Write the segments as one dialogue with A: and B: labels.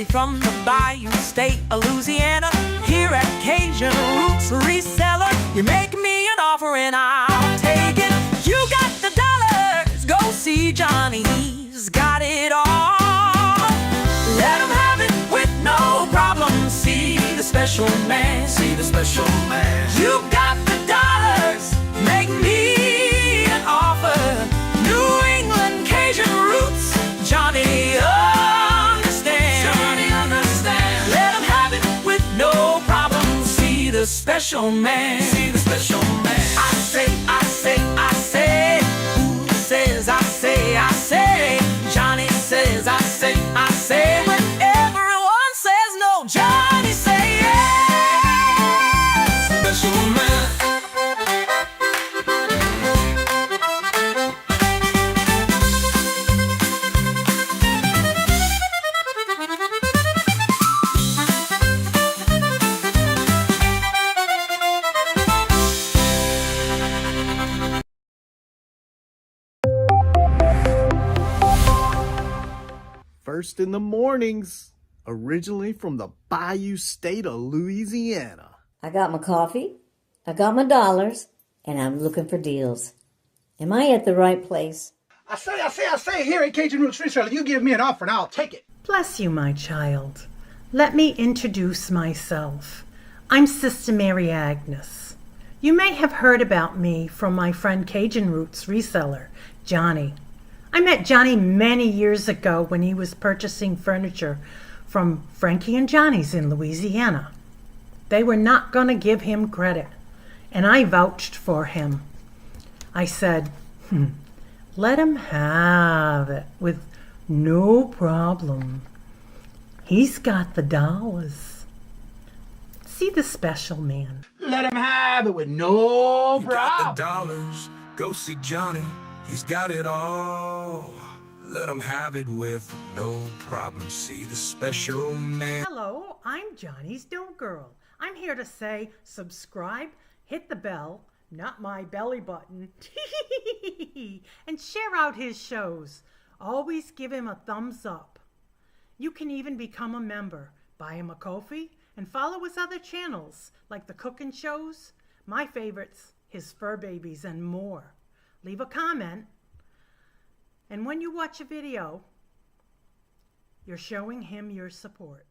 A: Johnny from the Bayou State of Louisiana. Here at Cajun Roots Reseller, you make me an offer and I'll take it. You got the dollars, go see Johnny, he's got it all. Let him have it with no problem. See the special man, see the special man. You got the dollars, make me an offer. New England Kajun Roots, Johnny understands. Johnny understands. Let him have it with no problem. See the special man, see the special man. I say, I say, I say. Who says I say, I say? Johnny says I say, I say. When everyone says no, Johnny say yes. Special man.
B: First in the mornings, originally from the Bayou State of Louisiana.
C: I got my coffee, I got my dollars, and I'm looking for deals. Am I at the right place?
D: I say, here at Cajun Roots Reseller, you give me an offer and I'll take it.
E: Bless you, my child. Let me introduce myself. I'm Sister Mary Agnes. You may have heard about me from my friend Cajun Roots Reseller, Johnny. I met Johnny many years ago when he was purchasing furniture from Frankie and Johnny's in Louisiana. They were not going to give him credit, and I vouched for him. I said, let him have it with no problem. He's got the dollars. See the special man.
D: Let him have it with no
F: You
D: problem.
F: got the dollars, go see Johnny, he's got it all. Let him have it with no problem. See the special man.
E: Hello, I'm Johnny's Dough Girl. I'm here to say subscribe, hit the bell, not my belly button, and share out his shows. Always give him a thumbs up. You can even become a member. Buy him a coffee and follow his other channels like the cooking shows, my favorites, his fur babies, and more. Leave a comment. And when you watch a video, you're showing him your support.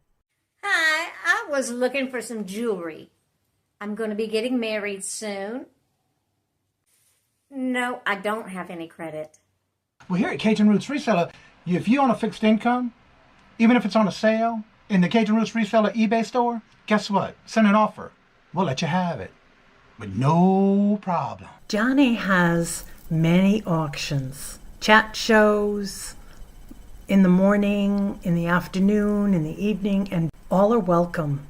C: Hi, I was looking for some jewelry. I'm going to be getting married soon. No, I don't have any credit.
D: Well, here at Cajun Roots Reseller, if you own a fixed income, even if it's on a sale in the Cajun Roots Reseller eBay store, guess what? Send an offer. We'll let you have it with no problem.
E: Johnny has many auctions, chat shows, in the morning, in the afternoon, in the evening, and all are welcome.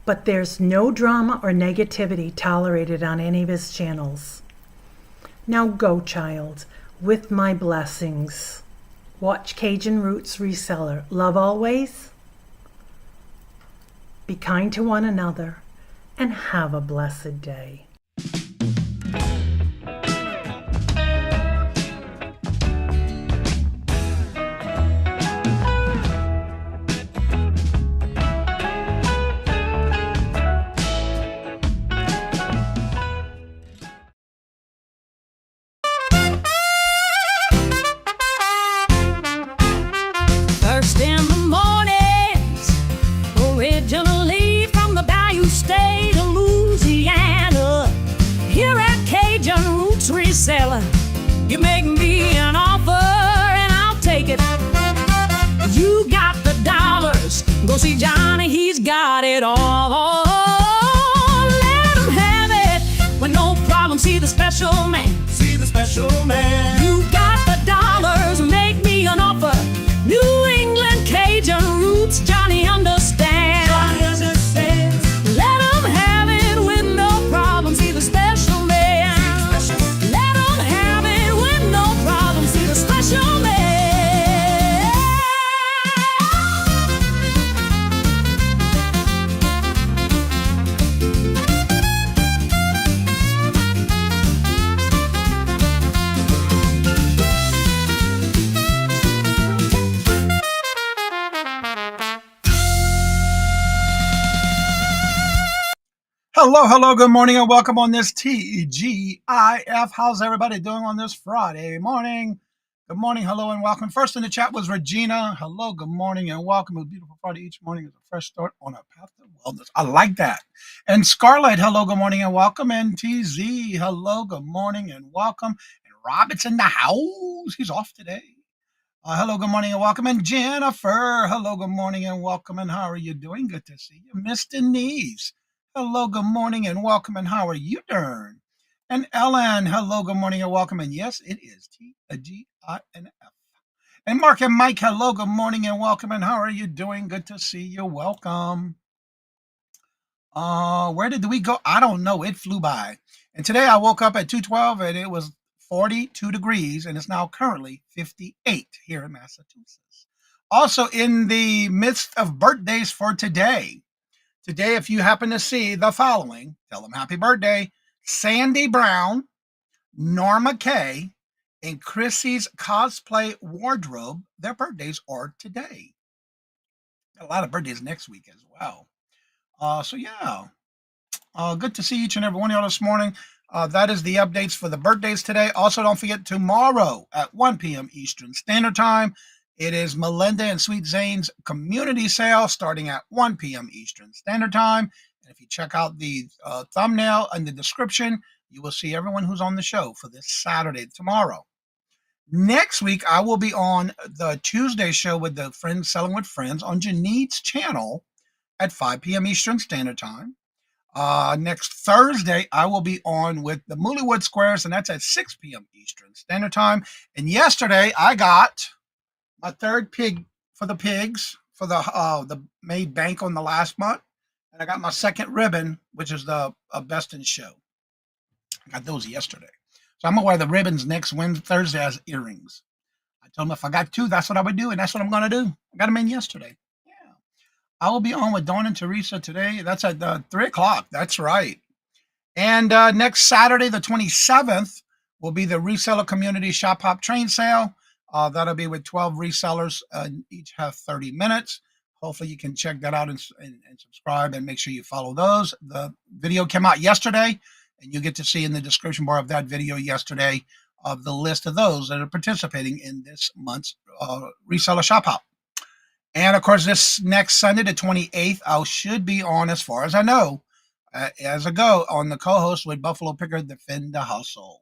E: But there's no drama or negativity tolerated on any of his channels. Now go, child, with my blessings. Watch Cajun Roots Reseller. Love always. Be kind to one another, and have a blessed day.
A: First in the mornings, originally from the Bayou State of Louisiana. Here at Cajun Roots Reseller, you make me an offer and I'll take it. You got the dollars, go see Johnny, he's got it all. Let him have it with no problem. See the special man, see the special man. You got the dollars, make me an offer. New England Kajun Roots, Johnny understands. Johnny understands. Let him have it with no problem. See the special man. Let him have it with no problem. See the special man.
D: Hello, good morning and welcome on this TGIF. How's everybody doing on this Friday morning? Good morning, hello, and welcome. First in the chat was Regina. Hello, good morning, and welcome. A beautiful Friday. Each morning is a fresh start on a path to wellness. I like that. And Scarlett, hello, good morning, and welcome. And TZ, hello, good morning, and welcome. And Robert's in the house. He's off today. Hello, good morning, and welcome. And Jennifer, hello, good morning, and welcome. And how are you doing? Good to see you. Miss Denise, hello, good morning, and welcome. And how are you doing? And Ellen, hello, good morning, and welcome. And yes, it is TGINF. And Mark and Mike, hello, good morning, and welcome. And how are you doing? Good to see you. Welcome. Where did we go? I don't know. It flew by. And today I woke up at 2:12 and it was 42 degrees, and it's now currently 58 here in Massachusetts. Also, in the midst of birthdays for today, if you happen to see the following, tell them happy birthday: Sandy Brown, Norma Kay, and Chrissy's Cosplay Wardrobe. Their birthdays are today. A lot of birthdays next week as well. So yeah, good to see each and every one of y'all this morning. That is the updates for the birthdays today. Also, don't forget tomorrow at 1 p.m. Eastern Standard Time, it is Melinda and Sweet Zane's community sale starting at 1 p.m. Eastern Standard Time. And if you check out the thumbnail and the description, you will see everyone who's on the show for this Saturday, tomorrow. Next week, I will be on the Tuesday show with the Friends Selling with Friends on Janine's channel at 5 p.m. Eastern Standard Time. Next Thursday, I will be on with the Mooleywood Squares, and that's at 6 p.m. Eastern Standard Time. And yesterday, I got my third pig for the pigs for the made bank on the last month, and I got my second ribbon, which is the best in show. I got those yesterday, so I'm gonna wear the ribbons next Thursday as earrings. I told them if I got two, that's what I would do, and that's what I'm gonna do. I got them in yesterday. I will be on with Dawn and Teresa today. That's at 3 o'clock. That's right. And next Saturday, the 27th, will be the Reseller Community Shop Hop Train Sale. That'll be with 12 resellers, each have 30 minutes. Hopefully you can check that out and subscribe and make sure you follow those. The video came out yesterday, and you get to see in the description bar of that video yesterday of the list of those that are participating in this month's Reseller Shop Hop. And, of course, this next Sunday, the 28th, I should be on, as far as I know, on the co-host with Buffalo Picker, Defend the Hustle.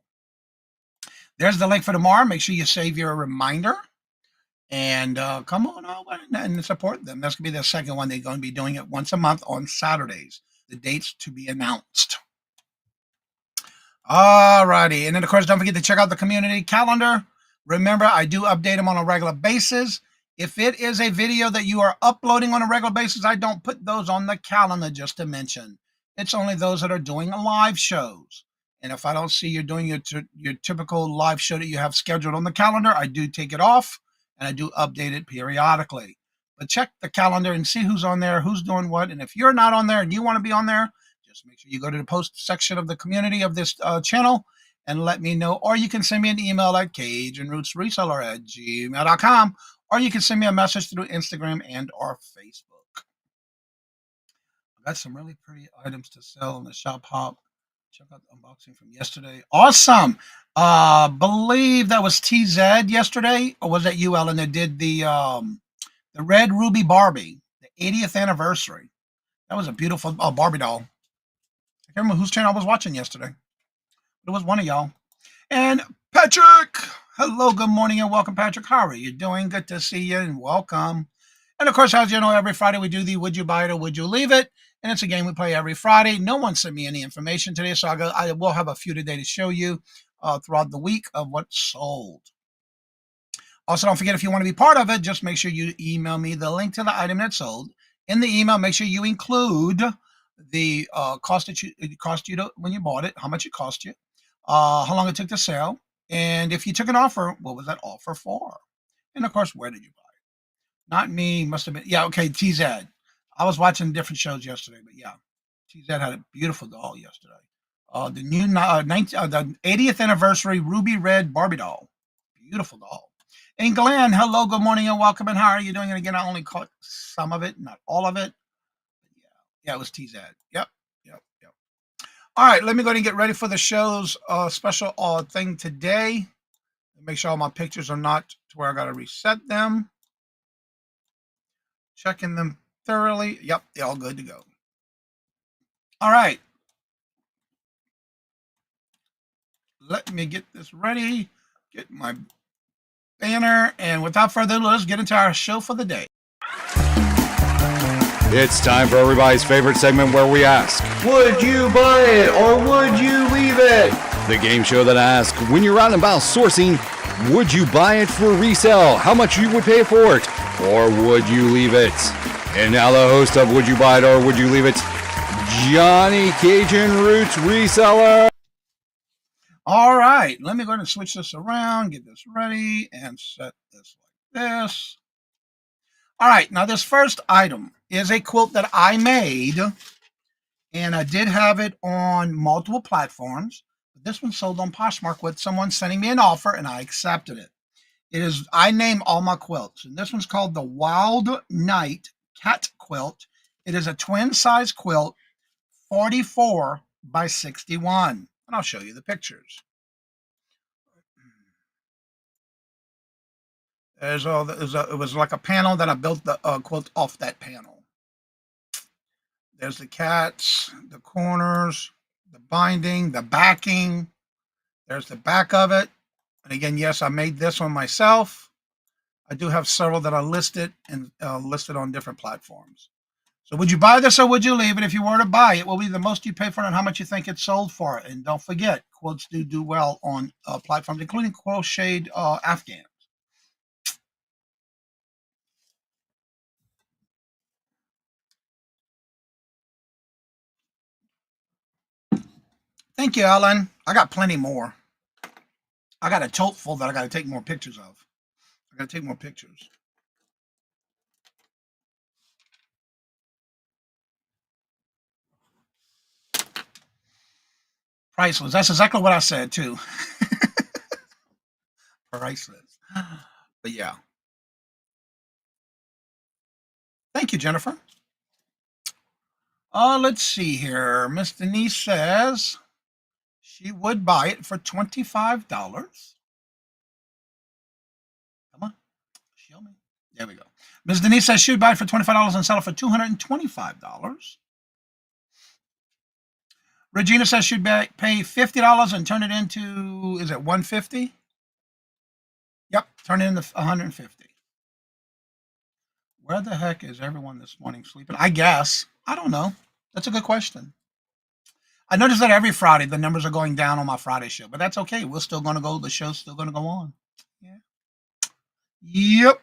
D: There's the link for tomorrow. Make sure you save your reminder. And come on over and support them. That's going to be the second one. They're going to be doing it once a month on Saturdays. The dates to be announced. All righty. And then, of course, don't forget to check out the community calendar. Remember, I do update them on a regular basis. If it is a video that you are uploading on a regular basis, I don't put those on the calendar just to mention. It's only those that are doing live shows. And if I don't see you're doing your typical live show that you have scheduled on the calendar, I do take it off and I do update it periodically. But check the calendar and see who's on there, who's doing what. And if you're not on there and you want to be on there, just make sure you go to the post section of the community of this channel and let me know. Or you can send me an email at CajunRootsReseller@gmail.com. Or you can send me a message through Instagram and or Facebook. I got some really pretty items to sell on the Shop Hop. Check out the unboxing from yesterday. Awesome. Believe that was TZ yesterday, or was that you, Ellen, that did the Red Ruby Barbie, the 80th anniversary. That was a beautiful Barbie doll. I can't remember whose channel I was watching yesterday. It was one of y'all. And Patrick, hello, good morning, and welcome, Patrick. How are you doing? Good to see you, and welcome. And, of course, as you know, every Friday we do the Would You Buy It or Would You Leave It? And it's a game we play every Friday. No one sent me any information today, so I will have a few today to show you throughout the week of what's sold. Also, don't forget, if you want to be part of it, just make sure you email me the link to the item that's sold. In the email, make sure you include the cost that it cost you when you bought it, how much it cost you, how long it took to sell, and if you took an offer, what was that offer for? And, of course, where did you buy it? Not me, must have been, yeah, okay, TZ. I was watching different shows yesterday, but yeah, TZ had a beautiful doll yesterday. The new the 80th anniversary Ruby Red Barbie doll. Beautiful doll. And Glenn, hello, good morning, and welcome, and how are you doing? And again, I only caught some of it, not all of it. Yeah, it was TZ. Yep. All right, let me go ahead and get ready for the show's special thing today. Make sure all my pictures are not to where I got to reset them. Checking them thoroughly. Yep, they're all good to go. All right. Let me get this ready. Get my banner. And without further ado, let's get into our show for the day.
G: It's time for everybody's favorite segment where we ask,
B: Would you buy it or would you leave it?
G: the game show that asks, when you're out and about sourcing, would you buy it for resale? How much you would pay for it? Or would you leave it? And now the host of Would You Buy It or Would You Leave It, Johnny Cajun Roots Reseller.
D: All right, let me go ahead and switch this around, get this ready, and set this like this. All right, now this first item is a quilt that I made, and I did have it on multiple platforms. But this one sold on Poshmark with someone sending me an offer, and I accepted it. I name all my quilts, and this one's called the Wild Night Cat Quilt. It is a twin size quilt, 44 by 61. And I'll show you the pictures. It was like a panel that I built the quilt off that panel. There's the cats, the corners, the binding, the backing. There's the back of it. And again, yes, I made this one myself. I do have several that I listed and listed on different platforms. So would you buy this or would you leave it? If you were to buy it, what will be the most you pay for it and how much you think it sold for? And don't forget, quilts do well on platforms, including crocheted Afghans. Thank you, Alan. I got plenty more. I got a tote full that I got to take more pictures of. I got to take more pictures. Priceless. That's exactly what I said, too. Priceless. But yeah. Thank you, Jennifer. Let's see here. Miss Denise says she would buy it for $25. Come on. Show me. There we go. Miss Denise says she would buy it for $25 and sell it for $225. Regina says she'd pay $50 and turn it into, is it $150? Yep, turn it into $150. Where the heck is everyone this morning sleeping? I guess. I don't know. That's a good question. I noticed that every Friday the numbers are going down on my Friday show, but that's okay. We're still going to go. The show's still going to go on. Yeah. Yep.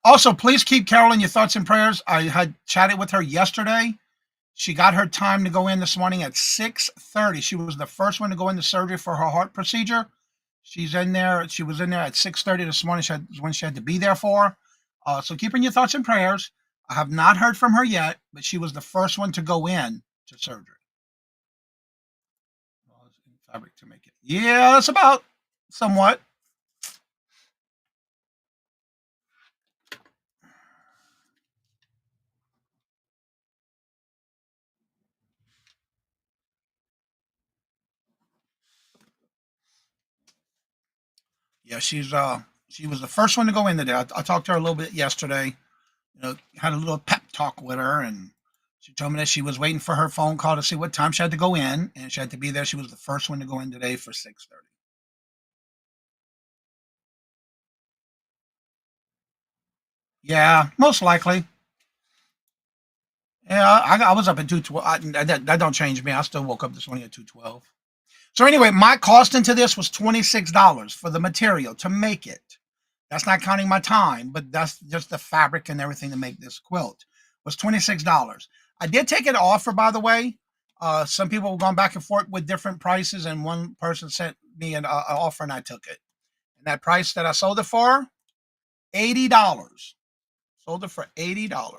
D: Also, please keep Carol in your thoughts and prayers. I had chatted with her yesterday. She got her time to go in this morning at 6:30. She was the first one to go into surgery for her heart procedure. She's in there. She was in there at 6:30 this morning. When she had to be there for. So keep in your thoughts and prayers. I have not heard from her yet, but she was the first one to go in to surgery. Fabric to make it. Yeah, that's about somewhat. Yeah, she was the first one to go in today. I talked to her a little bit yesterday. Had a little pep talk with her, and she told me that she was waiting for her phone call to see what time she had to go in, and she had to be there. She was the first one to go in today for 6:30. Yeah, most likely. Yeah, I was up at 2:12. That don't change me. I still woke up this morning at 2:12. So anyway, my cost into this was $26 for the material to make it. That's not counting my time, but that's just the fabric and everything to make this quilt. Was $26. I did take an offer, by the way. Some people were going back and forth with different prices, and one person sent me an offer, and I took it. And that price that I sold it for, $80. Sold it for $80.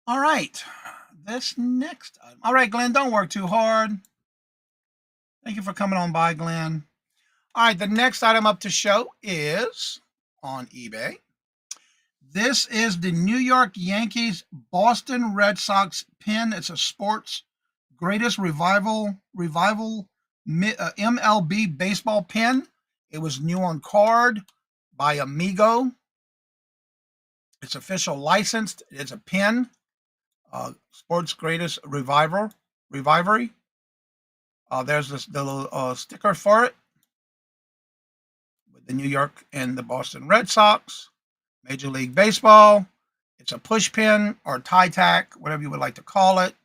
D: All right, this next item. All right, Glenn, don't work too hard. Thank you for coming on by, Glenn. All right, the next item up to show is on eBay. This is the New York Yankees Boston Red Sox pin. It's a sports greatest revival MLB baseball pin. It was new on card by Amigo. It's official licensed. It's a pin. Sports greatest revivery. There's the little sticker for it with the New York and the Boston Red Sox. Major League Baseball. It's a push pin or tie tack, whatever you would like to call it.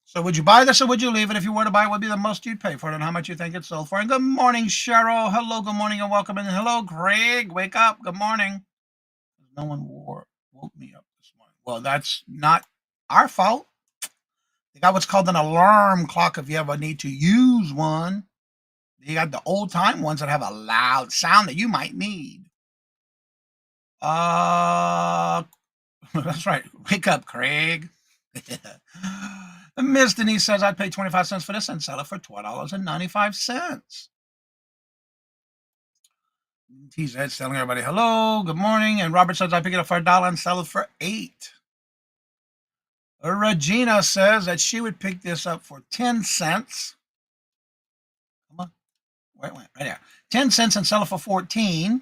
D: So would you buy this or would you leave it? If you were to buy it, what would be the most you'd pay for it and how much you think it sold for? And good morning, Cheryl. Hello, good morning and welcome. And hello, Greg. Wake up. Good morning. No one woke me up this morning. Well, that's not our fault. They got what's called an alarm clock if you ever need to use one. You got the old time ones that have a loud sound that you might need. That's right. Wake up, Craig. Miss Denise says I'd pay 25 cents for this and sell it for $12.95. TZ telling everybody hello, good morning. And Robert says I'd pick it up for $1 and sell it for $8. Regina says that she would pick this up for 10 cents. Come on. Wait, right there. 10 cents and sell it for 14.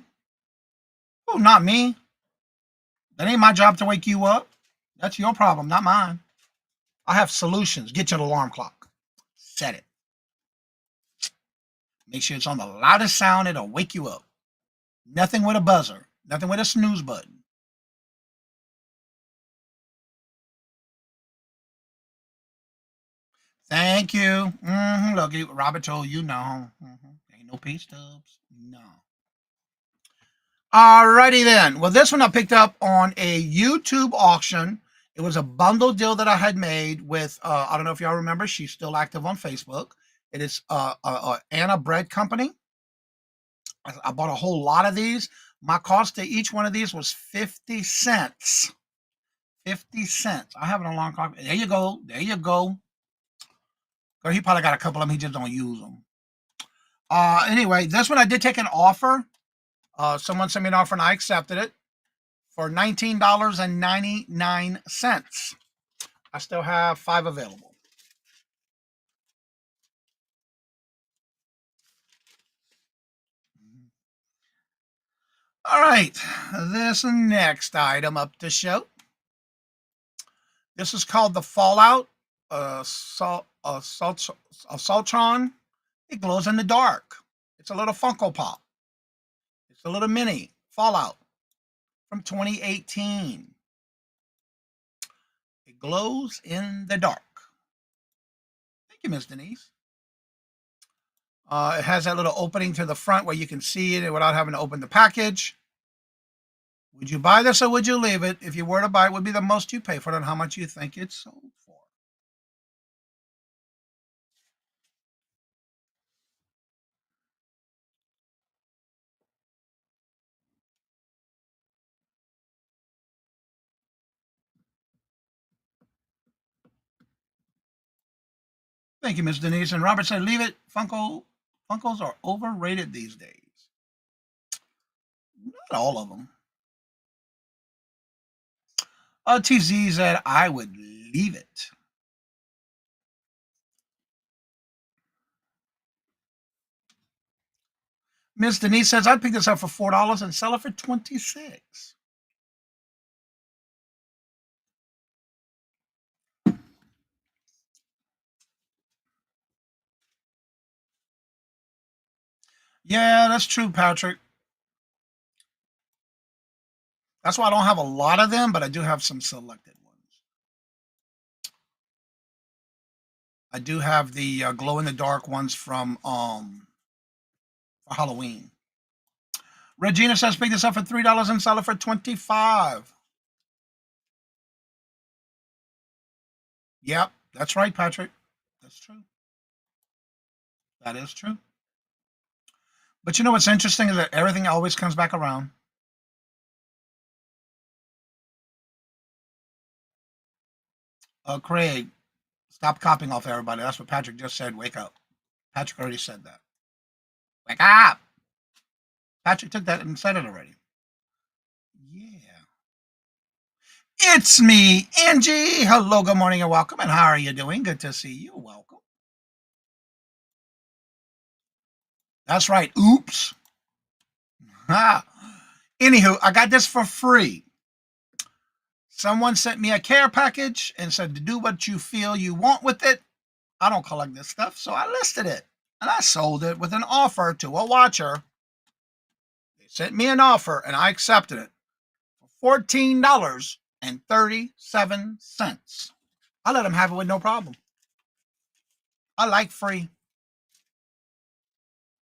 D: Oh, not me. That ain't my job to wake you up. That's your problem, not mine. I have solutions. Get your alarm clock. Set it. Make sure it's on the loudest sound. It'll wake you up. Nothing with a buzzer. Nothing with a snooze button. Thank you. Look, Robert told you no. Ain't no pay stubs. No. Alrighty then. Well, this one I picked up on a YouTube auction. It was a bundle deal that I had made with, I don't know if y'all remember, she's still active on Facebook. It is Anna Bread Company. I bought a whole lot of these. My cost to each one of these was 50 cents. 50 cents. I have an alarm clock. There you go. There you go. He probably got a couple of them. He just don't use them. Anyway, this one I did take an offer. Someone sent me an offer and I accepted it for $19.99. I still have 5 available. All right, this next item up to show. This is called the Fallout Saltron. It glows in the dark. It's a little Funko Pop. It's a little mini Fallout from 2018. It glows in the dark. Thank you, Miss Denise. It has that little opening to the front where you can see it without having to open the package. Would you buy this or would you leave it? If you were to buy it, would be the most you pay for it and how much you think it sold for. Thank you, Miss Denise. And Robert said, leave it. Funkos are overrated these days. Not all of them. TZ said, I would leave it. Miss Denise says, I'd pick this up for $4 and sell it for $26. Yeah, that's true, Patrick. That's why I don't have a lot of them, but I do have some selected ones. I do have the glow-in-the-dark ones from for Halloween. Regina says, pick this up for $3 and sell it for $25. Yep, that's right, Patrick. That's true. That is true. But you know what's interesting is that everything always comes back around. Craig, stop copying off everybody. That's what Patrick just said. Wake up. Patrick already said that. Wake up. Patrick took that and said it already. It's me, Angie. Hello, good morning, and welcome. And how are you doing? Good to see you. Welcome. That's right. Oops. Ah. Anywho, I got this for free. Someone sent me a care package and said to do what you feel you want with it. I don't collect this stuff, so I listed it. And I sold it with an offer to a watcher. They sent me an offer, and I accepted it for $14.37. I let them have it with no problem. I like free.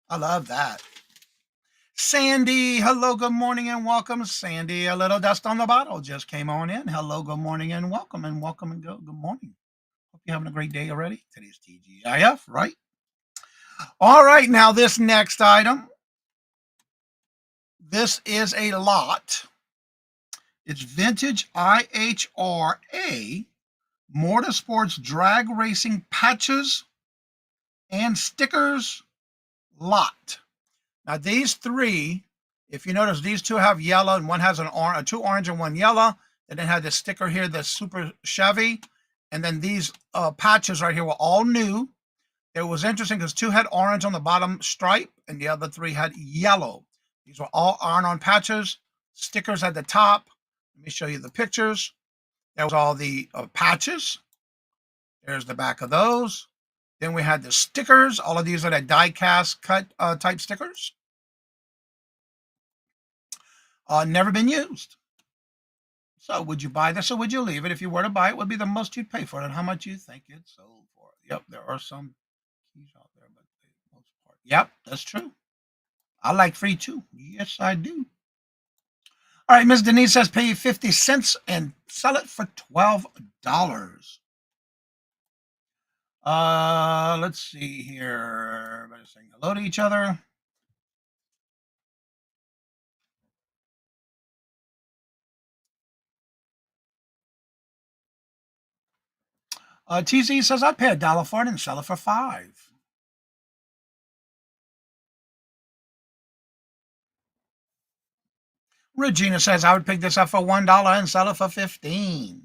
D: I love that. Sandy, hello, good morning, and welcome. Sandy, a little dust on the bottle just came on in. Hello, good morning, and welcome and go. Good morning. Hope you're having a great day already. Today's TGIF, right? All right, now this next item. This is a lot. It's vintage IHRA Motorsports Drag Racing patches and stickers lot. Now these three, if you notice, these two have yellow and one has two orange and one yellow. And then had the sticker here, the Super Chevy. And then these patches right here were all new. It was interesting because two had orange on the bottom stripe and the other three had yellow. These were all iron-on patches, stickers at the top. Let me show you the pictures. That was all the patches. There's the back of those. Then we had the stickers. All of these are the die-cast cut type stickers. Never been used. So would you buy this or would you leave it? If you were to buy it, what would be the most you'd pay for it and how much you think it sold for? Yep, there are some keys out there, but for the most part. Yep, that's true. I like free too. Yes, I do. All right, Miss Denise says pay 50 cents and sell it for $12. Let's see here. Everybody saying hello to each other. TZ says I'd pay $1 for it and sell it for $5. Regina says I would pick this up for $1 and sell it for $15.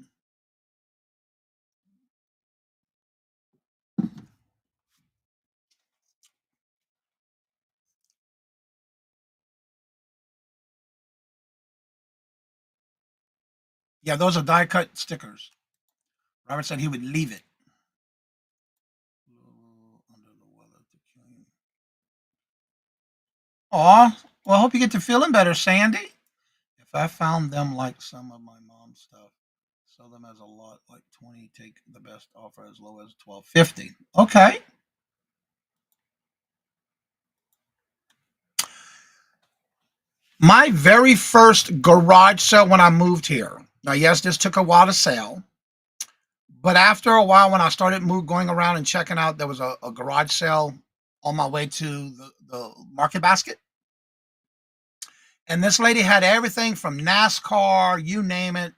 D: Yeah, those are die cut stickers. Robert said he would leave it. Aw, well, I hope you get to feeling better, Sandy. If I found them like some of my mom's stuff, sell them as a lot, like 20, take the best offer as low as $12.50. Okay. My very first garage sale when I moved here. Now, yes, this took a while to sell. But after a while, when I started going around and checking out, there was a garage sale on my way to the market basket. And this lady had everything from NASCAR, you name it,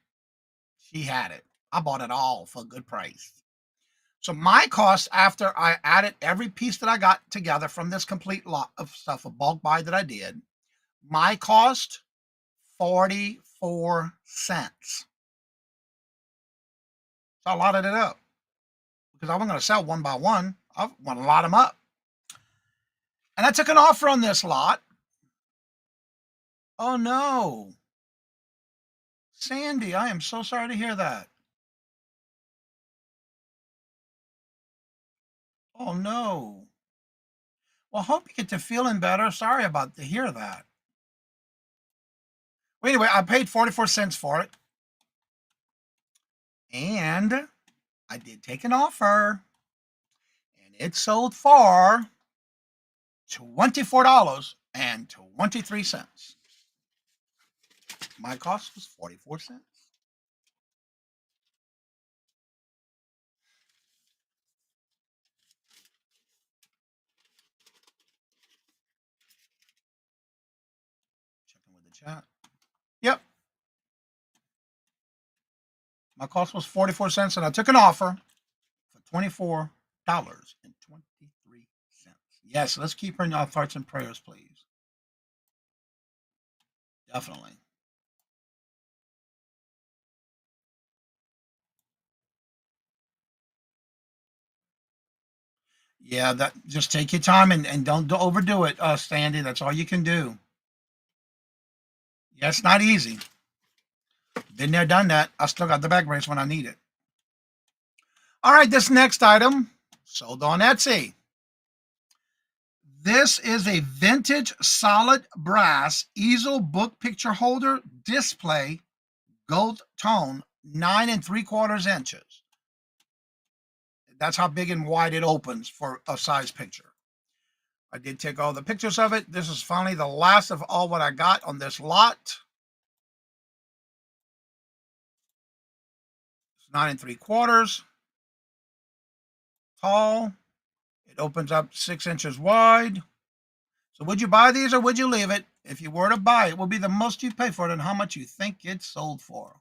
D: she had it. I bought it all for a good price. So my cost after I added every piece that I got together from this complete lot of stuff, a bulk buy that I did, my cost, 44 cents. So I lotted it up because I wasn't going to sell one by one. I want to lot them up. And I took an offer on this lot. Oh no. Sandy, I am so sorry to hear that. Oh no. Well, hope you get to feeling better. Sorry about to hear that. Well, anyway, I paid 44 cents for it. And I did take an offer. And it sold for $24.23. My cost was 44 cents. Checking with the chat. Yep. My cost was 44 cents, and I took an offer for $24.23. Yes, let's keep her in our thoughts and prayers, please. Definitely. Yeah, that just take your time and don't overdo it, Sandy. That's all you can do. Yeah, it's not easy. Been there, done that. I still got the back brace when I need it. All right, this next item sold on Etsy. This is a vintage solid brass easel book picture holder display, gold tone, 9 3/4 inches. That's how big and wide it opens for a size picture. I did take all the pictures of it. This is finally the last of all what I got on this lot. It's 9 3/4 tall. It opens up 6 inches wide. So would you buy these or would you leave it? If you were to buy it, will be the most you pay for it and how much you think it's sold for.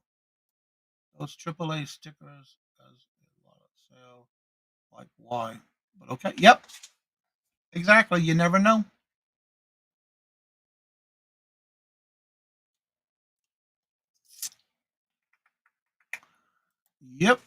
D: Those AAA stickers as a lot of sale. Like why? But okay. Yep. Exactly. You never know. Yep.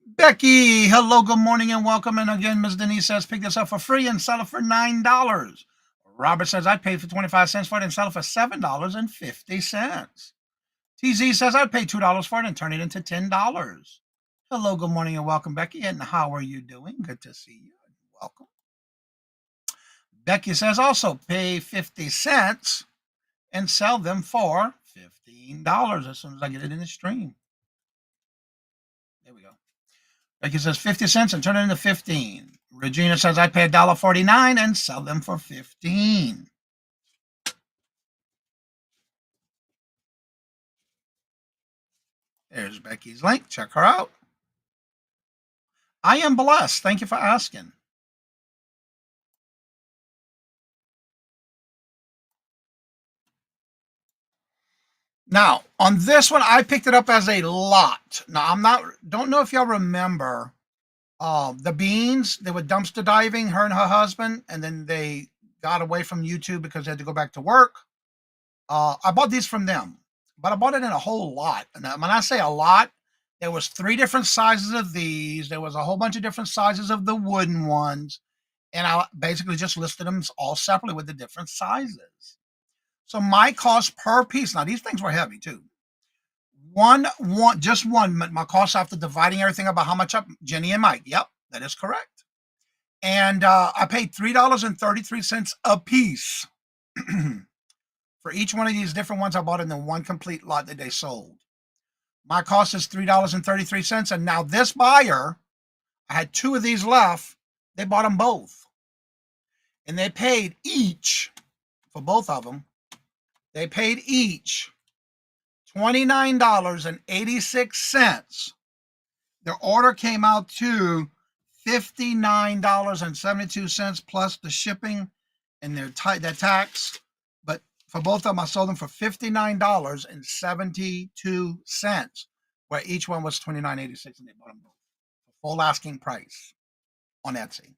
D: Becky, hello, good morning, and welcome. And again, Ms. Denise says, pick this up for free and sell it for $9. Robert says, I'd pay for 25 cents for it and sell it for $7.50. TZ says, I'd pay $2 for it and turn it into $10. Hello, good morning, and welcome, Becky. And how are you doing? Good to see you. Welcome. Becky says, also pay 50 cents and sell them for $15 as soon as I get it in the stream. There we go. Becky says 50 cents and turn it into 15. Regina says I pay $1.49 and sell them for 15. There's Becky's link. Check her out. I am blessed. Thank you for asking. Now, on this one, I picked it up as a lot. Now, don't know if y'all remember the Beans. They were dumpster diving, her and her husband, and then they got away from YouTube because they had to go back to work. I bought these from them, but I bought it in a whole lot. And when I say a lot, there was 3 different sizes of these. There was a whole bunch of different sizes of the wooden ones. And I basically just listed them all separately with the different sizes. So my cost per piece, now these things were heavy too. Just one, my cost after dividing everything about how much up, Jenny and Mike. Yep, that is correct. And I paid $3.33 a piece for each one of these different ones I bought in the one complete lot that they sold. My cost is $3.33. And now this buyer, I had 2 of these left. They bought them both. And they paid each, for both of them, they paid each $29.86. Their order came out to $59.72 plus the shipping and their tax. But for both of them, I sold them for $59.72, where each one was $29.86, and they bought them both for full asking price on Etsy.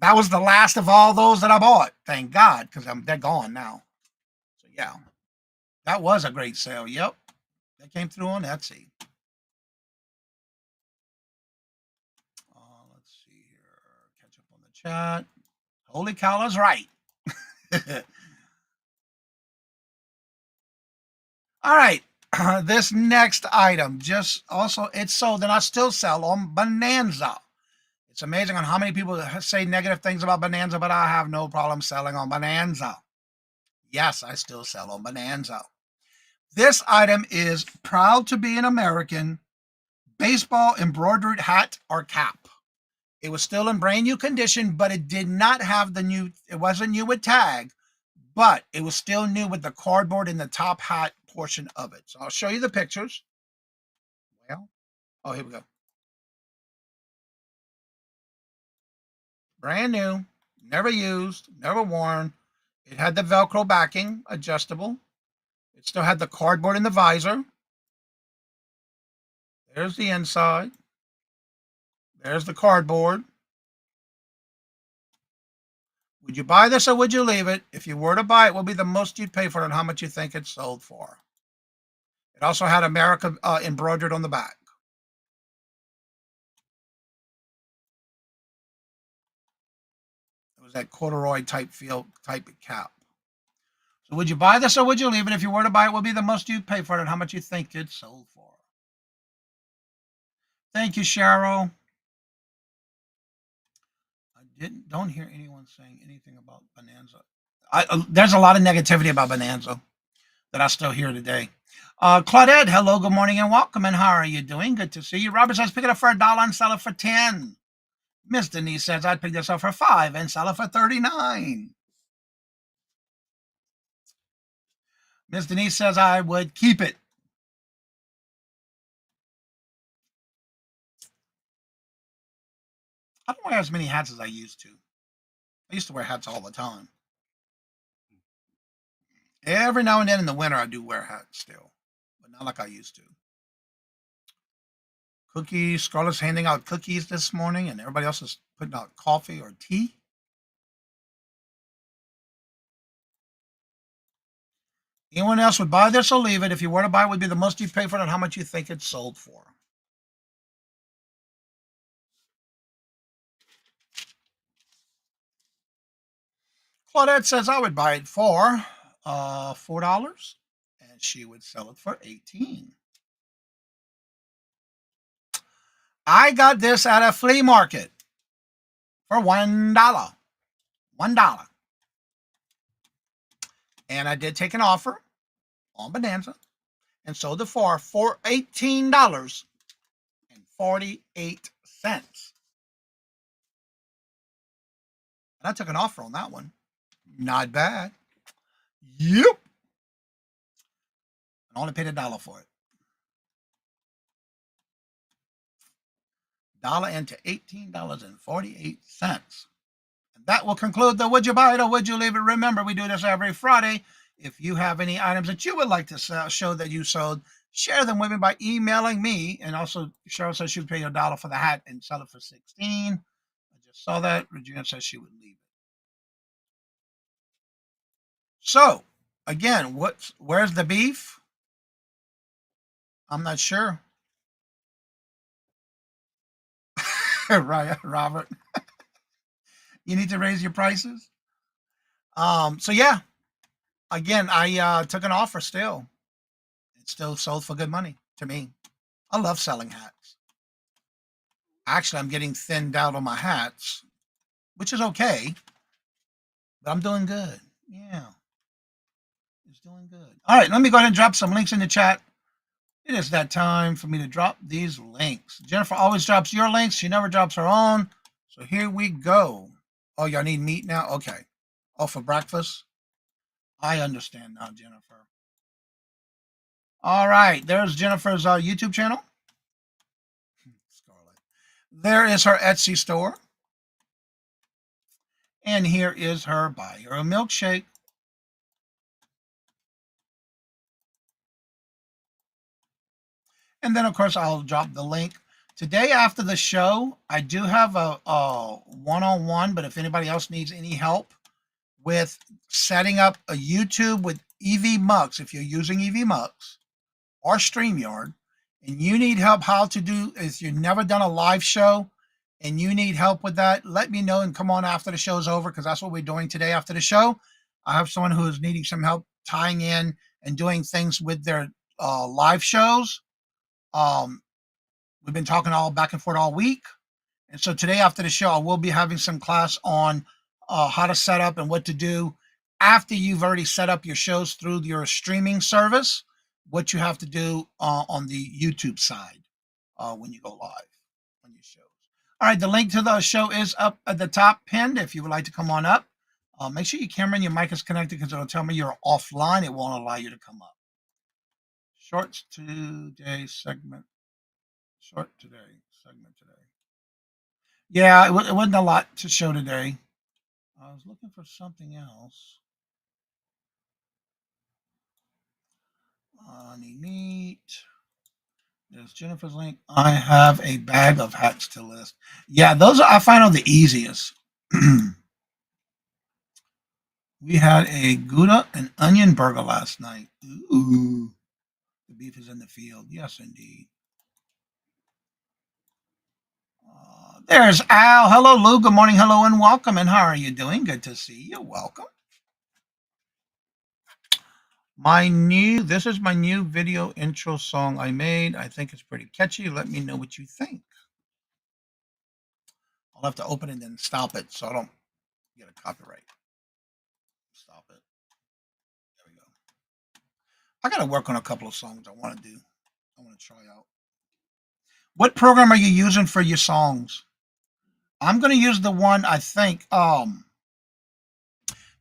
D: That was the last of all those that I bought. Thank God, because they're gone now. So yeah, that was a great sale. Yep, that came through on Etsy. Let's see here. Catch up on the chat. Holy cow is right. All right. This next item it's sold and I still sell on Bonanza. It's amazing on how many people say negative things about Bonanza, but I have no problem selling on Bonanza. Yes, I still sell on Bonanza. This item is proud to be an American baseball embroidered hat or cap. It was still in brand new condition, but it did not have it wasn't new with tag, but it was still new with the cardboard in the top hat portion of it. So I'll show you the pictures. Well, oh, here we go. Brand new, never used, never worn. It had the Velcro backing, adjustable. It still had the cardboard in the visor. There's the inside. There's the cardboard. Would you buy this or would you leave it? If you were to buy it, what would be the most you'd pay for it and how much you think it sold for? It also had America embroidered on the back.
H: was that corduroy type cap. So would you buy this or would you leave it? If you were to buy it, what would be the most you'd pay for it and how much you think it sold for? Thank you, Cheryl. I don't hear anyone saying anything about Bonanza. There's a lot of negativity about Bonanza that I still hear today. Claudette, hello, good morning and welcome. And how are you doing? Good to see you. Robert says, pick it up for $1 and sell it for 10. Miss Denise says, I'd pick this up for 5 and sell it for 39. Miss Denise says, I would keep it. I don't wear as many hats as I used to. I used to wear hats all the time. Every now and then in the winter, I do wear hats still, but not like I used to. Cookies. Scarlett's handing out cookies this morning, and everybody else is putting out coffee or tea. Anyone else would buy this or leave it? If you were to buy it, would be the most you'd pay for it and how much you think it's sold for. Claudette says I would buy it for $4, and she would sell it for $18. I got this at a flea market for $1. $1. And I did take an offer on Bonanza and sold it for $18.48. And I took an offer on that one. Not bad. Yep. I only paid $1 for it. $1 into $18.48. And that will conclude the Would You Buy It or Would You Leave It? Remember, we do this every Friday. If you have any items that you would like to show that you sold, share them with me by emailing me. And also, Cheryl says she would pay $1 for the hat and sell it for $16. I just saw that. Regina says she would leave it. So, again, where's the beef? I'm not sure. Right, Robert. You need to raise your prices. So yeah, again, I took an offer still. It still sold for good money to me. I love selling hats. Actually, I'm getting thinned out on my hats, which is okay, but I'm doing good. Yeah, it's doing good. All right, let me go ahead and drop some links in the chat. It is that time for me to drop these links. Jennifer always drops your links. She never drops her own. So here we go. Oh, y'all need meat now? Okay. Oh, for breakfast? I understand now, Jennifer. All right. There's Jennifer's YouTube channel. Scarlet. There is her Etsy store. And here is her Buy Her a Milkshake. And then, of course, I'll drop the link. Today after the show, I do have a one-on-one, but if anybody else needs any help with setting up a YouTube with EV Mux, if you're using EV Mux or StreamYard, and you need help how to do, if you've never done a live show and you need help with that, let me know and come on after the show's over, because that's what we're doing today after the show. I have someone who is needing some help tying in and doing things with their live shows. We've been talking all back and forth all week. And so today after the show, I will be having some class on how to set up and what to do after you've already set up your shows through your streaming service, what you have to do on the YouTube side when you go live on your shows. All right, the link to the show is up at the top pinned if you would like to come on up. Make sure your camera and your mic is connected because it'll tell me you're offline. It won't allow you to come up. Shorts today segment. Short today, segment today. Yeah, it wasn't a lot to show today. I was looking for something else. Neat. There's Jennifer's link. I have a bag of hats to list. Yeah, those I find are the easiest. We had a Gouda and onion burger last night. Ooh, the beef is in the field. Yes, indeed. There's Al. Hello, Lou. Good morning. Hello and welcome. And how are you doing? Good to see you. Welcome. This is my new video intro song I made. I think it's pretty catchy. Let me know what you think. I'll have to open it and then stop it so I don't get a copyright. Stop it. There we go. I got to work on a couple of songs I want to do. I want to try out. What program are you using for your songs? I'm going to use the one, I think,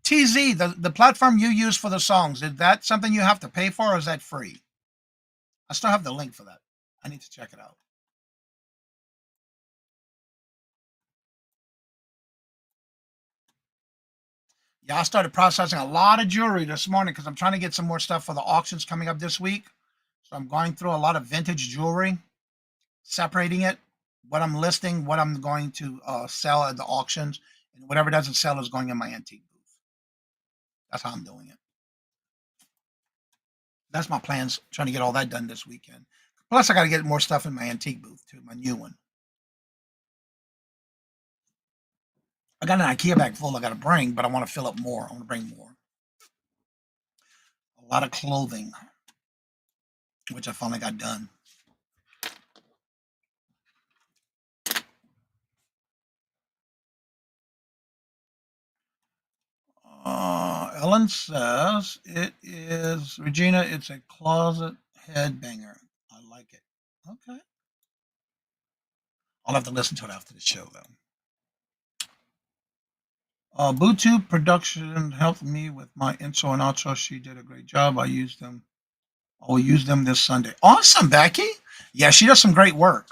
H: TZ, the platform you use for the songs. Is that something you have to pay for, or is that free? I still have the link for that. I need to check it out. Yeah, I started processing a lot of jewelry this morning because I'm trying to get some more stuff for the auctions coming up this week. So I'm going through a lot of vintage jewelry, separating it, what I'm listing, what I'm going to sell at the auctions, and whatever doesn't sell is going in my antique booth. That's how I'm doing it. That's my plans, trying to get all that done this weekend. Plus, I got to get more stuff in my antique booth, too, my new one. I got an IKEA bag full I got to bring, but I want to fill up more. I want to bring more. A lot of clothing, which I finally got done. Ellen says, it is, Regina, it's a closet headbanger. I like it. Okay. I'll have to listen to it after the show, though. Bluetooth production helped me with my intro and outro. She did a great job. I will use them this Sunday. Awesome, Becky. Yeah, she does some great work.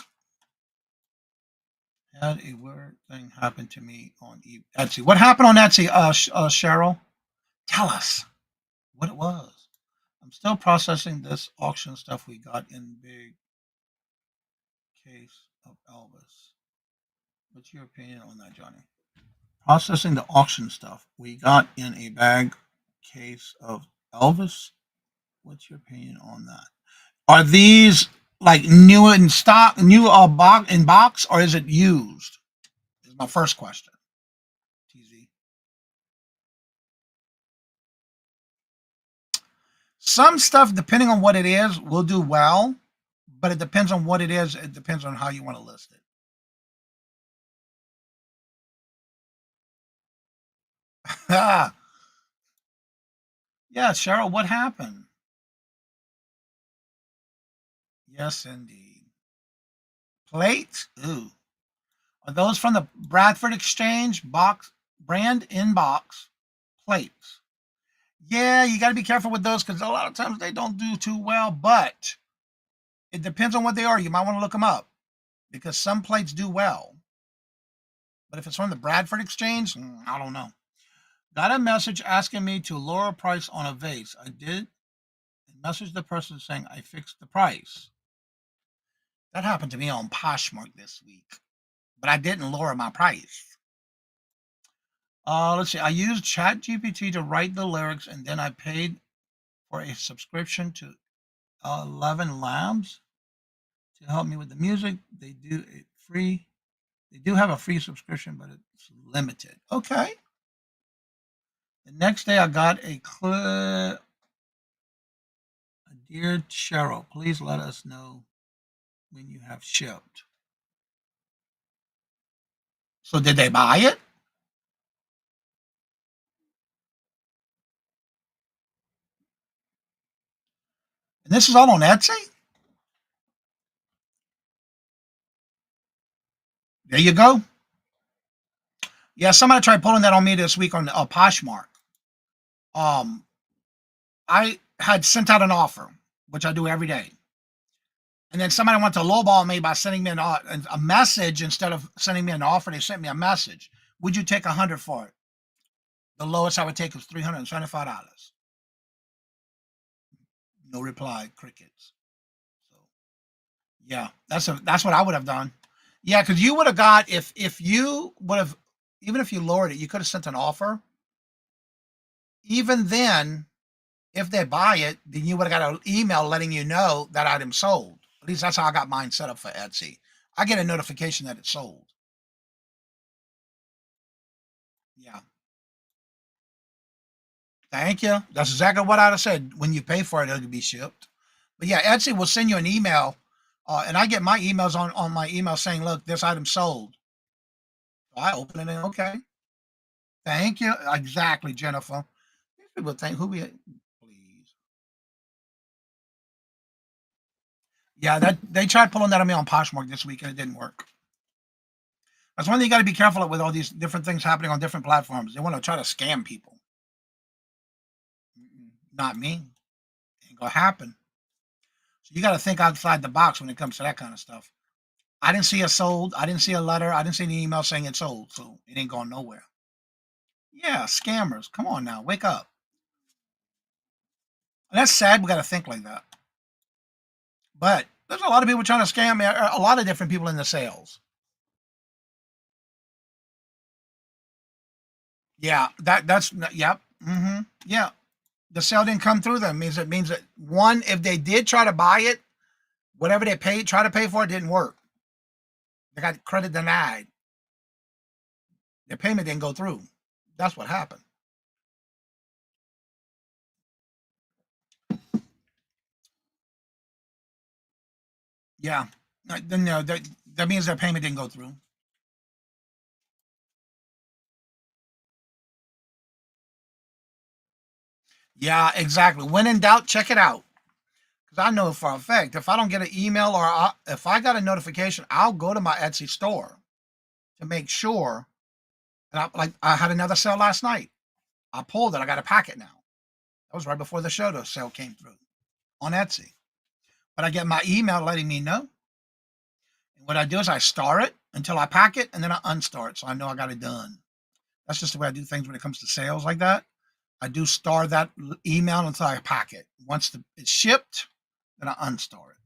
H: Had a weird thing happen to me on Etsy. What happened on Etsy, Cheryl? Tell us what it was. I'm still processing this auction stuff we got in big case of Elvis. What's your opinion on that, Johnny? Processing the auction stuff we got in a bag case of Elvis. What's your opinion on that? Are these like new in stock, new in box, or is it used? Is my first question. TZ. Some stuff, depending on what it is, will do well, but it depends on what it is. It depends on how you want to list it. Yeah, Cheryl, what happened? Yes, indeed. Plates? Ooh. Are those from the Bradford Exchange box brand in box plates? Yeah, you got to be careful with those because a lot of times they don't do too well, but it depends on what they are. You might want to look them up because some plates do well. But if it's from the Bradford Exchange, I don't know. Got a message asking me to lower price on a vase. I did. Message the person saying I fixed the price. That happened to me on Poshmark this week, but I didn't lower my price. Let's see. I used ChatGPT to write the lyrics, and then I paid for a subscription to 11 Labs to help me with the music. They do it free. They do have a free subscription, but it's limited. Okay. The next day, I got a clip. Dear Cheryl, please let us know when you have shipped. So did they buy it? And this is all on Etsy? There you go. Yeah, somebody tried pulling that on me this week on Poshmark. I had sent out an offer, which I do every day. And then somebody wanted to lowball me by sending me a message instead of sending me an offer. They sent me a message. Would you take $100 for it? The lowest I would take was $375. No reply, crickets. So, yeah, that's what I would have done. Yeah, because you would have got if you would have, even if you lowered it, you could have sent an offer. Even then, if they buy it, then you would have got an email letting you know that item sold. At least that's how I got mine set up for Etsy. I get a notification that it's sold. Thank you. That's exactly what I'd have said. When you pay for it, it'll be shipped. But yeah, Etsy will send you an email, and I get my emails on my email saying, "Look, this item sold." So I open it and okay, thank you. Exactly, Jennifer. These people think who we please. Yeah, that they tried pulling that on me on Poshmark this week and it didn't work. That's one thing you got to be careful of with all these different things happening on different platforms. They want to try to scam people. Not me. Ain't gonna happen. So you got to think outside the box when it comes to that kind of stuff. I didn't see a sold. I didn't see a letter. I didn't see an email saying it sold. So it ain't going nowhere. Yeah, scammers. Come on now, wake up. And that's sad. We got to think like that. But there's a lot of people trying to scam a lot of different people in the sales. Yeah, that's yep. Yeah, the sale didn't come through them. It means that one, if they did try to buy it, whatever they paid, try to pay for it, didn't work. They got credit denied. Their payment didn't go through. That's what happened. Yeah, then no, that means their payment didn't go through. Yeah, exactly. When in doubt, check it out. Because I know for a fact, if I don't get an email or if I got a notification, I'll go to my Etsy store to make sure. And I had another sale last night. I pulled it. I got a packet now. That was right before the show. The sale came through on Etsy. But I get my email letting me know. And what I do is I star it until I pack it, and then I unstar it, so I know I got it done. That's just the way I do things when it comes to sales like that. I do star that email until I pack it. Once it's shipped, then I unstar it.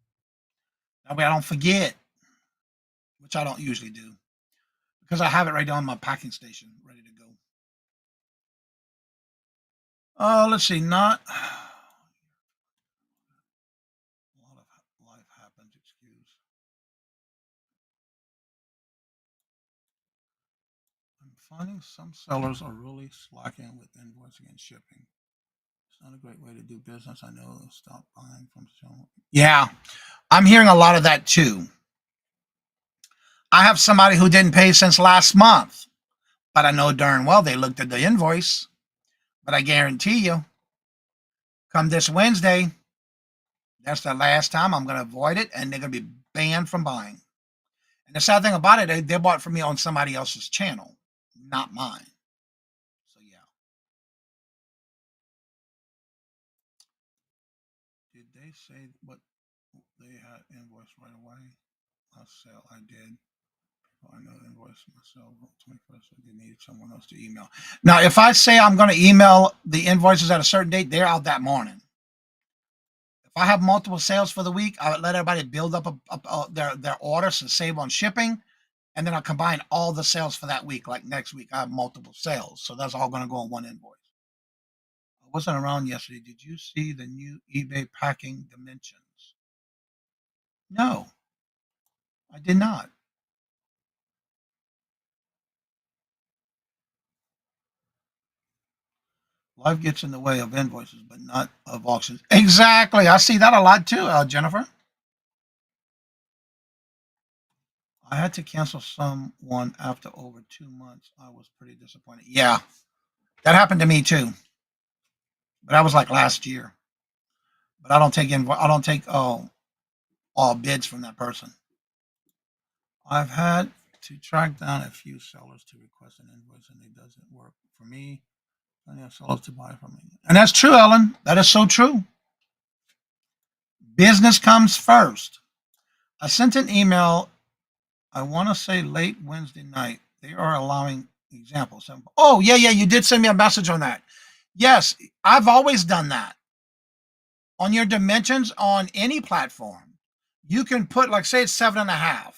H: That way I don't forget, which I don't usually do, because I have it right down my packing station, ready to go. Oh, let's see, not a lot of life happens. Excuse. I'm finding some sellers are really slacking with invoicing and shipping. It's not a great way to do business. I know. Stop buying from someone. Yeah, I'm hearing a lot of that too. I have somebody who didn't pay since last month, but I know darn well they looked at the invoice. But I guarantee you, come this Wednesday, that's the last time I'm going to avoid it, and they're going to be banned from buying. And the sad thing about it, they bought from me on somebody else's channel, not mine. So yeah. Did they say what they had invoiced right away? Last sale I did. I know invoice myself 21st. I did need someone else to email. Now, if I say I'm going to email the invoices at a certain date, they're out that morning. If I have multiple sales for the week, I would let everybody build up their orders to save on shipping, and then I'll combine all the sales for that week. Like next week, I have multiple sales, so that's all going to go on one invoice. I wasn't around yesterday. Did you see the new eBay packing dimensions? No, I did not. Life gets in the way of invoices, but not of auctions. Exactly. I see that a lot too, Jennifer. I had to cancel someone after over 2 months. I was pretty disappointed. Yeah, that happened to me too. But that was like last year. But I don't take all bids from that person. I've had to track down a few sellers to request an invoice, and it doesn't work for me. I have sellers to buy from me, and that's true, Ellen. That is so true. Business comes first. I sent an email. I want to say late Wednesday night. They are allowing examples. Oh yeah, you did send me a message on that. Yes, I've always done that. On your dimensions on any platform, you can put, like, say it's 7.5.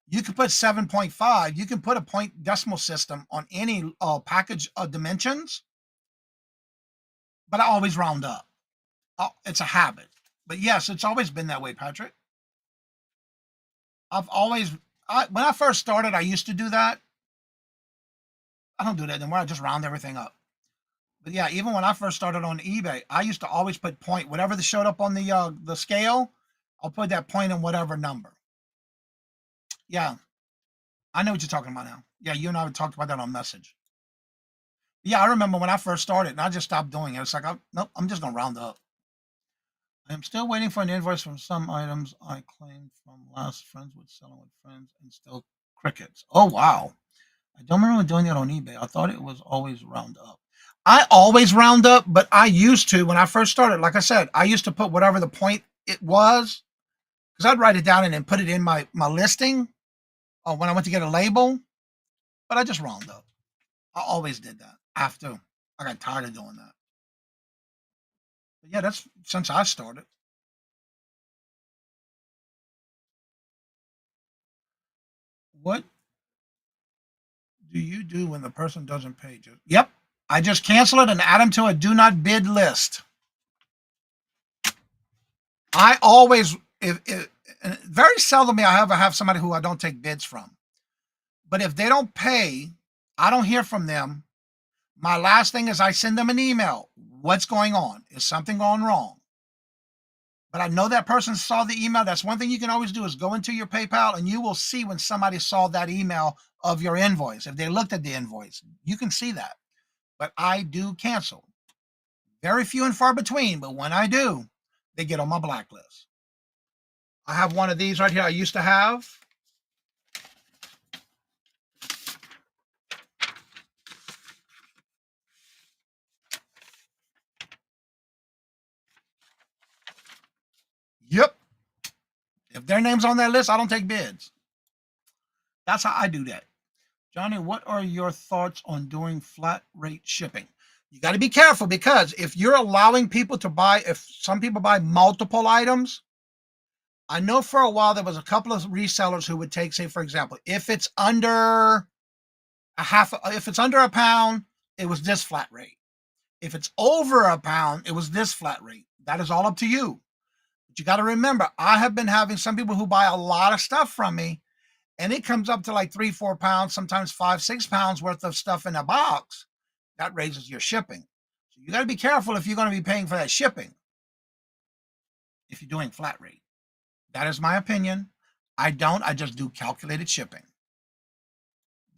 H: You can put 7.5. You can put a point decimal system on any package of dimensions, but I always round up. It's a habit. But yes, it's always been that way, Patrick. When I first started, I used to do that. I don't do that anymore. I just round everything up. But yeah, even when I first started on eBay, I used to always put point, whatever that showed up on the scale, I'll put that point in whatever number. Yeah, I know what you're talking about now. Yeah, you and I talked about that on message. Yeah, I remember when I first started, and I just stopped doing it. It's like, nope, I'm just gonna round up. I am still waiting for an invoice from some items I claimed from last friends with selling with friends and still crickets. Oh wow. I don't remember doing that on eBay. I thought it was always round up. I always round up, but I used to when I first started. Like I said, I used to put whatever the point it was, because I'd write it down and then put it in my listing when I went to get a label. But I just round up. I always did that. After I got tired of doing that. But yeah, that's since I started. What do you do when the person doesn't pay? Yep. I just cancel it and add them to a do not bid list. I always, if very seldomly I ever have somebody who I don't take bids from. But if they don't pay, I don't hear from them. My last thing is I send them an email. What's going on? Is something going wrong? But I know that person saw the email. That's one thing you can always do is go into your PayPal and you will see when somebody saw that email of your invoice. If they looked at the invoice, you can see that. But I do cancel. Very few and far between, but when I do, they get on my blacklist. I have one of these right here I used to have. Yep. If their name's on that list, I don't take bids. That's how I do that. Johnny, what are your thoughts on doing flat rate shipping? You got to be careful, because if you're allowing people to buy, if some people buy multiple items, I know for a while there was a couple of resellers who would take, say, for example, if it's under a pound, it was this flat rate. If it's over a pound, it was this flat rate. That is all up to you. But you got to remember, I have been having some people who buy a lot of stuff from me, and it comes up to like 3-4 pounds, sometimes 5-6 pounds worth of stuff in a box. That raises your shipping. So you got to be careful if you're going to be paying for that shipping, if you're doing flat rate. That is my opinion. I just do calculated shipping.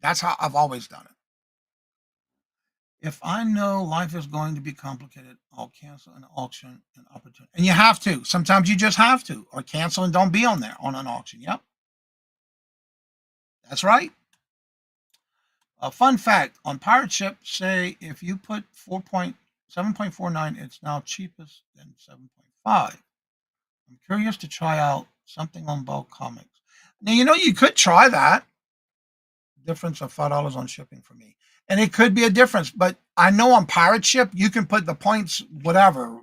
H: That's how I've always done it. If I know life is going to be complicated, I'll cancel an auction and opportunity. And you have to. Sometimes you just have to. Or cancel and don't be on there on an auction. Yep. That's right. A fun fact, on pirate ship, say if you put 7.49, it's now cheapest than 7.5. I'm curious to try out something on bulk comics. Now, you could try that. Difference of $5 on shipping for me. And it could be a difference, but I know on pirate ship, you can put the points, whatever.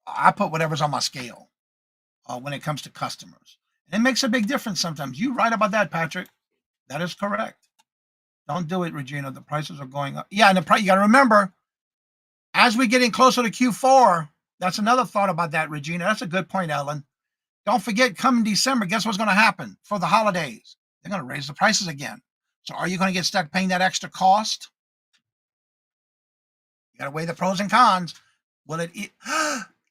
H: I put whatever's on my scale when it comes to customers. And it makes a big difference sometimes. You're right about that, Patrick. That is correct. Don't do it, Regina. The prices are going up. Yeah, and you got to remember, as we're getting closer to Q4, that's another thought about that, Regina. That's a good point, Ellen. Don't forget, come December, guess what's going to happen for the holidays? They're going to raise the prices again. So are you going to get stuck paying that extra cost? You got to weigh the pros and cons. Will it eat?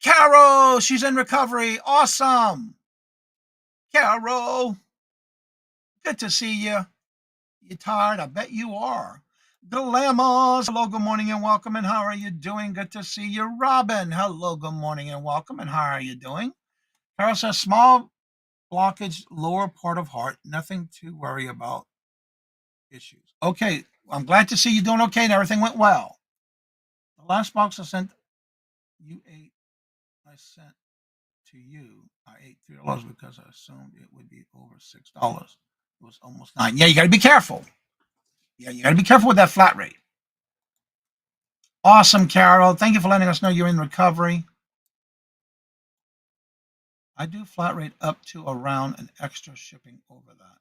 H: Carol, she's in recovery. Awesome. Carol, good to see you. You tired? I bet you are. Dilemmas. Hello, good morning and welcome. And how are you doing? Good to see you. Robin. Hello, good morning and welcome. And how are you doing? Carol says, small blockage, lower part of heart. Nothing to worry about. Issues. Okay. I'm glad to see you doing okay and everything went well. The last box I sent, I sent to you. I ate $3 because I assumed it would be over $6. It was almost $9. Yeah, you got to be careful. Yeah, you got to be careful with that flat rate. Awesome, Carol. Thank you for letting us know you're in recovery. I do flat rate up to around an extra shipping over that.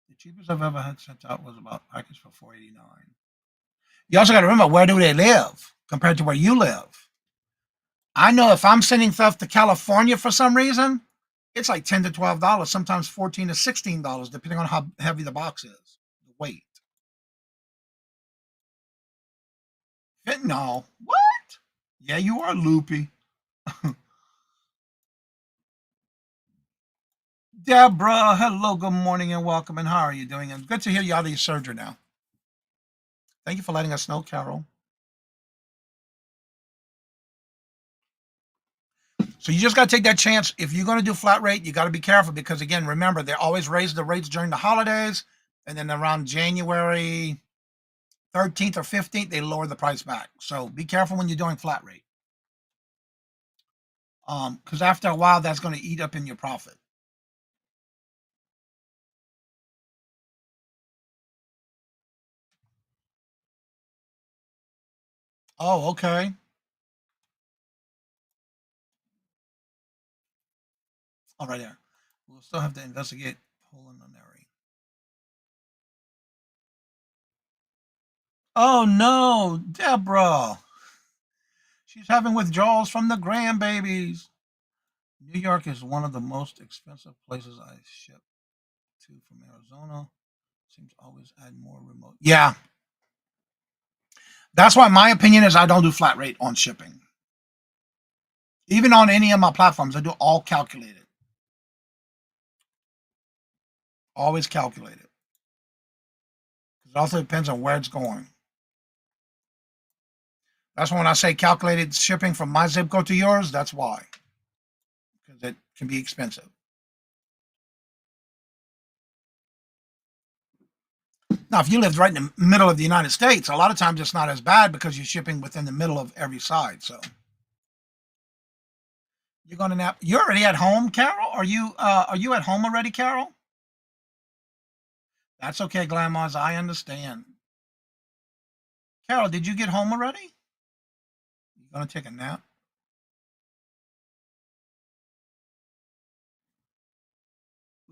H: The cheapest I've ever had sent out was about package for $4.89. You also got to remember, where do they live compared to where you live? I know if I'm sending stuff to California for some reason, it's like $10 to $12, sometimes $14 to $16, depending on how heavy the box is, the weight. Fentanyl? What? Yeah, you are loopy. Deborah, hello, good morning and welcome. And how are you doing? And good to hear you out of your surgery now. Thank you for letting us know, Carol. So you just got to take that chance. If you're going to do flat rate, you got to be careful because, again, remember, they always raise the rates during the holidays. And then around January 13th or 15th, they lower the price back. So be careful when you're doing flat rate. Because after a while, that's going to eat up in your profit. Oh, okay. All right, there. We'll still have to investigate pulmonary. Oh no, Deborah. She's having withdrawals from the grandbabies. New York is one of the most expensive places I ship to from Arizona. Seems to always add more remote. Yeah. That's why my opinion is I don't do flat rate on shipping. Even on any of my platforms, I do all calculated. Always calculated. It also depends on where it's going. That's when I say calculated shipping from my zip code to yours, that's why. Because it can be expensive. Now, if you lived right in the middle of the United States, a lot of times it's not as bad because you're shipping within the middle of every side. So you're going to nap. You're already at home, Carol? Are you at home already, Carol? That's okay, Glamours. I understand. Carol, did you get home already? You going to take a nap?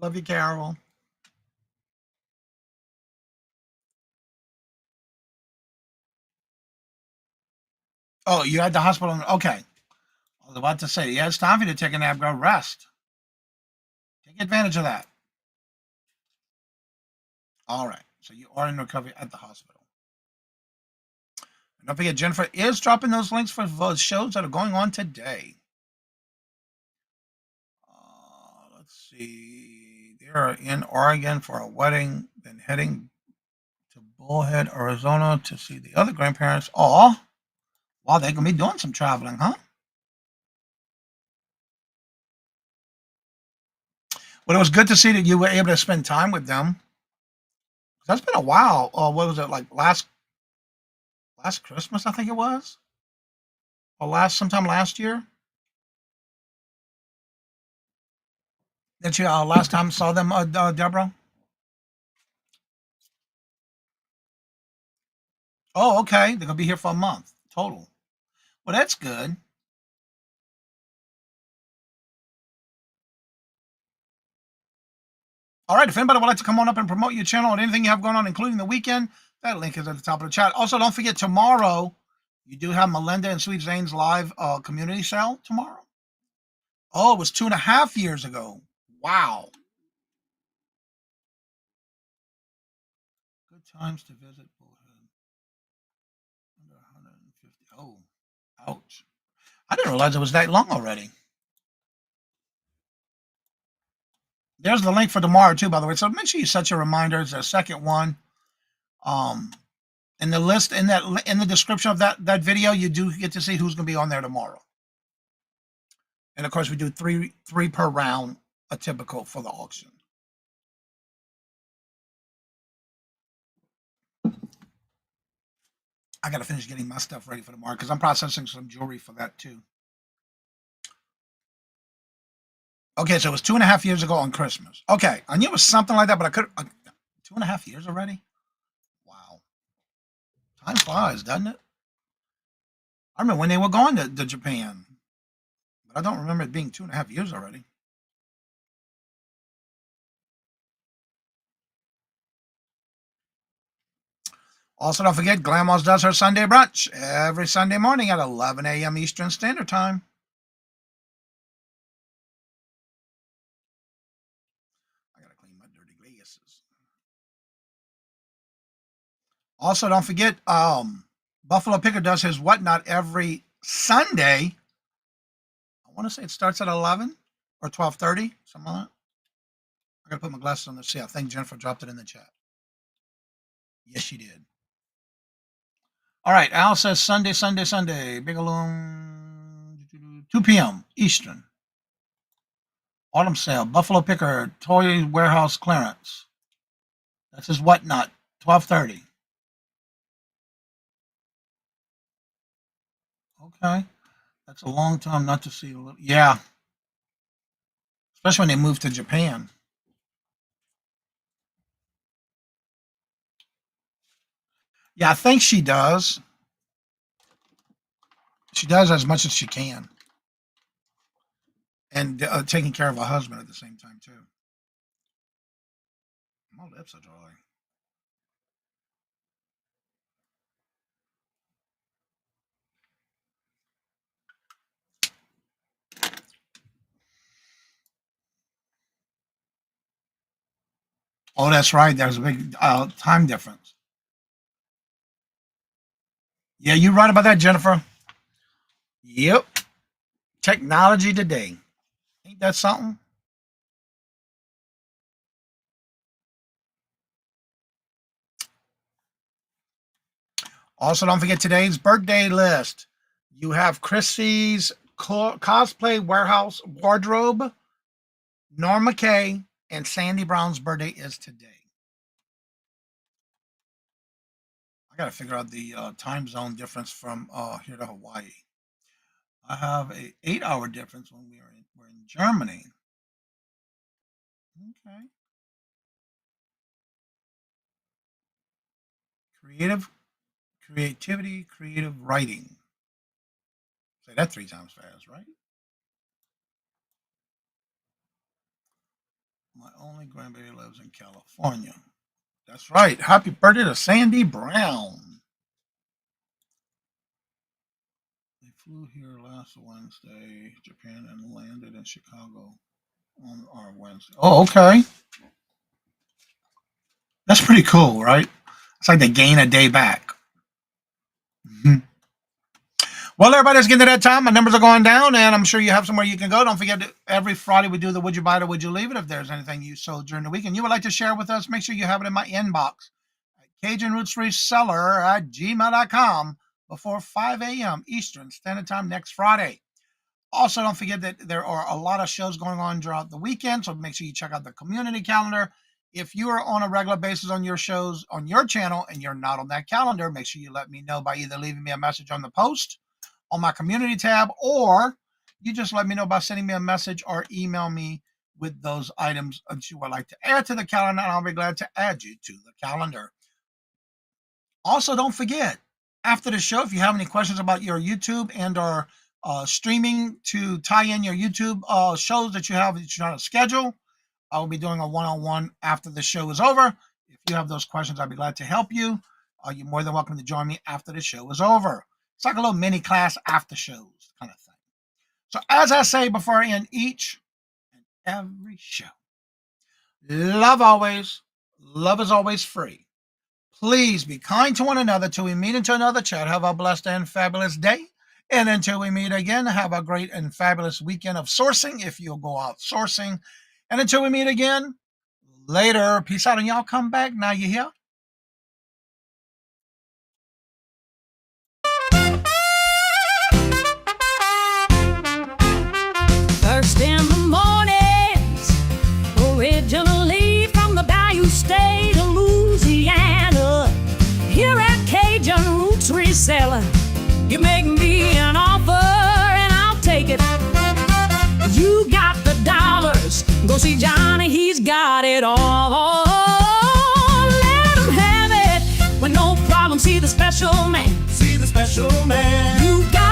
H: Love you, Carol. Oh, you're at the hospital? Okay. I was about to say, yeah, it's time for you to take a nap, go rest. Take advantage of that. All right. So you are in recovery at the hospital. And don't forget, Jennifer is dropping those links for those shows that are going on today. Let's see. They are in Oregon for a wedding, then heading to Bullhead, Arizona to see the other grandparents. Oh, wow, they're going to be doing some traveling, huh? But it was good to see that you were able to spend time with them. That's been a while. What was it, like last Christmas, I think it was? Or sometime last year? That you last time saw them, Deborah? Oh, okay. They're going to be here for a month total. Well, that's good. All right. If anybody would like to come on up and promote your channel or anything you have going on, including the weekend, that link is at the top of the chat. Also, don't forget tomorrow, you do have Melinda and Sweet Zane's live community sale tomorrow. Oh, it was 2.5 years ago. Wow. Good times to visit Bullhead. Under 150. Oh, ouch. I didn't realize it was that long already. There's the link for tomorrow too, by the way. So make sure you set your reminders. The second one, in the list in the description of that video, you do get to see who's going to be on there tomorrow. And of course, we do three per round, a typical for the auction. I got to finish getting my stuff ready for tomorrow because I'm processing some jewelry for that too. Okay, so it was 2.5 years ago on Christmas. Okay, I knew it was something like that, but I could 2.5 years already. Wow, time flies, doesn't it? I remember when they were going to Japan, but I don't remember it being 2.5 years already. Also, don't forget, Glamours does her Sunday brunch every Sunday morning at 11 a.m. Eastern Standard Time. I gotta clean my dirty glasses. Also, don't forget, Buffalo Picker does his whatnot every Sunday, I want to say it starts at 11 or 12:30, something like that. I got to put my glasses on to see. I think Jennifer dropped it in the chat. Yes, she did. All right, Al says Sunday. Bigeloom, 2 p.m. Eastern. Autumn sale, Buffalo Picker, Toy Warehouse clearance. That's his whatnot, 12:30. Okay, that's a long time not to see a little. Yeah, especially when they move to Japan. Yeah, I think she does. She does as much as she can, and taking care of her husband at the same time too. My lips are dry. Oh, that's right. There's a big time difference. Yeah, you're right about that, Jennifer. Yep. Technology today. Ain't that something? Also, don't forget today's birthday list. You have Chrissy's cosplay warehouse wardrobe, Norma Kay, and Sandy Brown's birthday is today. I got to figure out the time zone difference from here to Hawaii. I have a 8-hour difference when we're in Germany. Okay. Creativity, creative writing. Say that 3 times fast, right? My only grandbaby lives in California. That's right. Happy birthday to Sandy Brown. They flew here last Wednesday, Japan, and landed in Chicago on our Wednesday. Oh, okay. That's pretty cool, right? It's like they gain a day back. Mm-hmm. Well, everybody's getting to that time. My numbers are going down, and I'm sure you have somewhere you can go. Don't forget that every Friday we do the Would You Buy It or Would You Leave It? If there's anything you sold during the weekend you would like to share with us, make sure you have it in my inbox at CajunRootsReseller@gmail.com before 5 a.m. Eastern Standard Time next Friday. Also, don't forget that there are a lot of shows going on throughout the weekend, so make sure you check out the community calendar. If you are on a regular basis on your shows on your channel and you're not on that calendar, make sure you let me know by either leaving me a message on the post on my community tab, or you just let me know by sending me a message or email me with those items that you would like to add to the calendar, and I'll be glad to add you to the calendar. Also, don't forget, after the show, if you have any questions about your YouTube and or streaming to tie in your YouTube shows that you have that you're on a schedule, I will be doing a one-on-one after the show is over. If you have those questions, I'll be glad to help you. You're more than welcome to join me after the show is over. It's like a little mini class after shows kind of thing. So as I say before I end each and every show, love always, love is always free. Please be kind to one another till we meet into another chat. Have a blessed and fabulous day. And until we meet again, have a great and fabulous weekend of sourcing if you'll go out sourcing. And until we meet again, later. Peace out, and y'all come back. Now you hear?
A: First in the mornings, originally from the Bayou State of Louisiana. Here at Cajun Roots Reseller, you make me an offer and I'll take it. You got the dollars, go see Johnny, he's got it all. Let him have it with no problem. See the special man. See the special man. You got